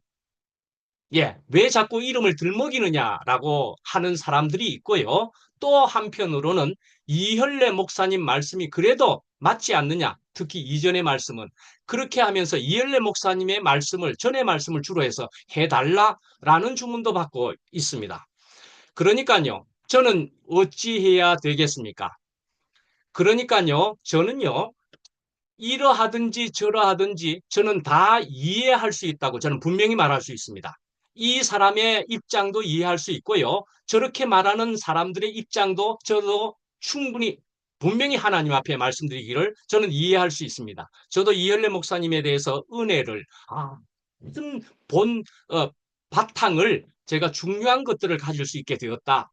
예, 왜 자꾸 이름을 들먹이느냐라고 하는 사람들이 있고요. 또 한편으로는 이혈래 목사님 말씀이 그래도 맞지 않느냐. 특히 이전의 말씀은 그렇게 하면서 이혈래 목사님의 말씀을 전의 말씀을 주로 해서 해달라라는 주문도 받고 있습니다. 그러니까요. 저는 어찌해야 되겠습니까? 그러니까요. 저는요. 이러하든지 저러하든지 저는 다 이해할 수 있다고 저는 분명히 말할 수 있습니다. 이 사람의 입장도 이해할 수 있고요. 저렇게 말하는 사람들의 입장도 저도 충분히 분명히 하나님 앞에 말씀드리기를 저는 이해할 수 있습니다. 저도 이현래 목사님에 대해서 은혜를 무슨 본 바탕을 제가 중요한 것들을 가질 수 있게 되었다.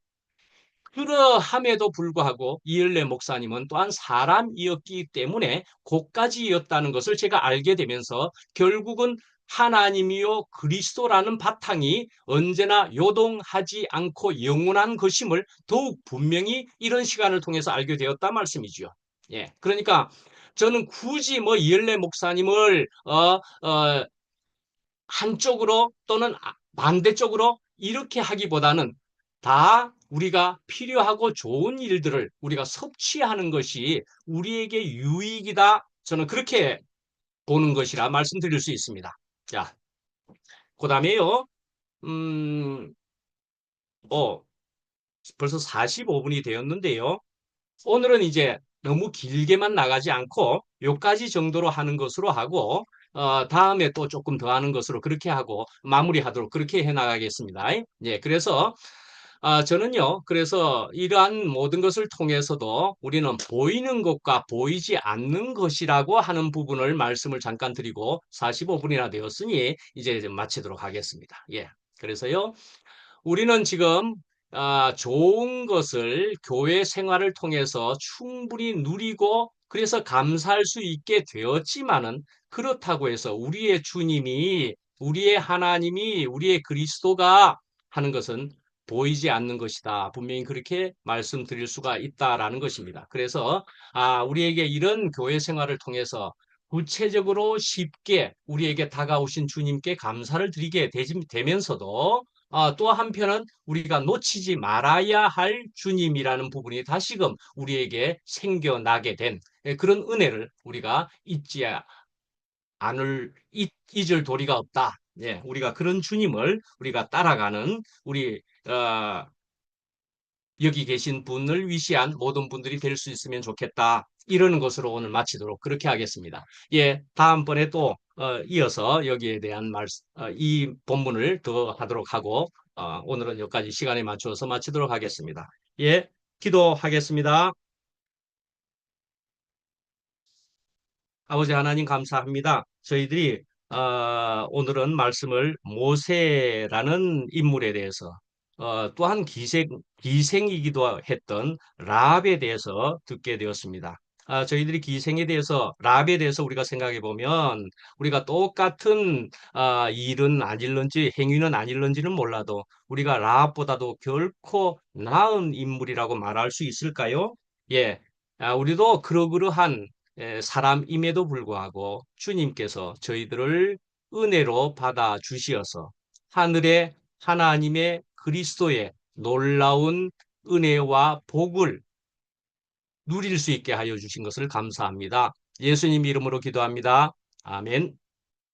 그러함에도 불구하고 이을래 목사님은 또한 사람이었기 때문에 고까지였다는 것을 제가 알게 되면서 결국은 하나님이요 그리스도라는 바탕이 언제나 요동하지 않고 영원한 것임을 더욱 분명히 이런 시간을 통해서 알게 되었다 말씀이죠. 예, 그러니까 저는 굳이 뭐 이을래 목사님을 한쪽으로 또는 반대쪽으로 이렇게 하기보다는 다 우리가 필요하고 좋은 일들을 우리가 섭취하는 것이 우리에게 유익이다. 저는 그렇게 보는 것이라 말씀드릴 수 있습니다. 자, 그 다음에요. 음, 어, 벌써 45분이 되었는데요. 오늘은 이제 너무 길게만 나가지 않고 요까지 정도로 하는 것으로 하고 다음에 또 조금 더 하는 것으로 그렇게 하고 마무리하도록 그렇게 해 나가겠습니다. 예, 그래서 저는요, 그래서 이러한 모든 것을 통해서도 우리는 보이는 것과 보이지 않는 것이라고 하는 부분을 말씀을 잠깐 드리고 45분이나 되었으니 이제 좀 마치도록 하겠습니다. 예. 그래서요, 우리는 지금 좋은 것을 교회 생활을 통해서 충분히 누리고 그래서 감사할 수 있게 되었지만은 그렇다고 해서 우리의 주님이 우리의 하나님이 우리의 그리스도가 하는 것은 보이지 않는 것이다. 분명히 그렇게 말씀드릴 수가 있다라는 것입니다. 그래서 우리에게 이런 교회 생활을 통해서 구체적으로 쉽게 우리에게 다가오신 주님께 감사를 드리게 되면서도 또 한편은 우리가 놓치지 말아야 할 주님이라는 부분이 다시금 우리에게 생겨나게 된 그런 은혜를 우리가 잊을 도리가 없다. 예, 우리가 그런 주님을 우리가 따라가는 우리 여기 계신 분을 위시한 모든 분들이 될 수 있으면 좋겠다. 이러는 것으로 오늘 마치도록 그렇게 하겠습니다. 예, 다음번에 또 이어서 여기에 대한 이 본문을 더 하도록 하고 오늘은 여기까지 시간에 맞추어서 마치도록 하겠습니다. 예, 기도하겠습니다. 아버지 하나님 감사합니다. 저희들이 오늘은 말씀을 모세라는 인물에 대해서 또한 기생이기도 했던 라합에 대해서 듣게 되었습니다. 저희들이 기생에 대해서 라합에 대해서 우리가 생각해 보면 우리가 똑같은 일은 아닐런지 행위는 아닐런지는 몰라도 우리가 라합보다도 결코 나은 인물이라고 말할 수 있을까요? 예, 우리도 그러그러한 사람임에도 불구하고 주님께서 저희들을 은혜로 받아 주시어서 하늘의 하나님의 그리스도의 놀라운 은혜와 복을 누릴 수 있게 하여 주신 것을 감사합니다. 예수님 이름으로 기도합니다. 아멘.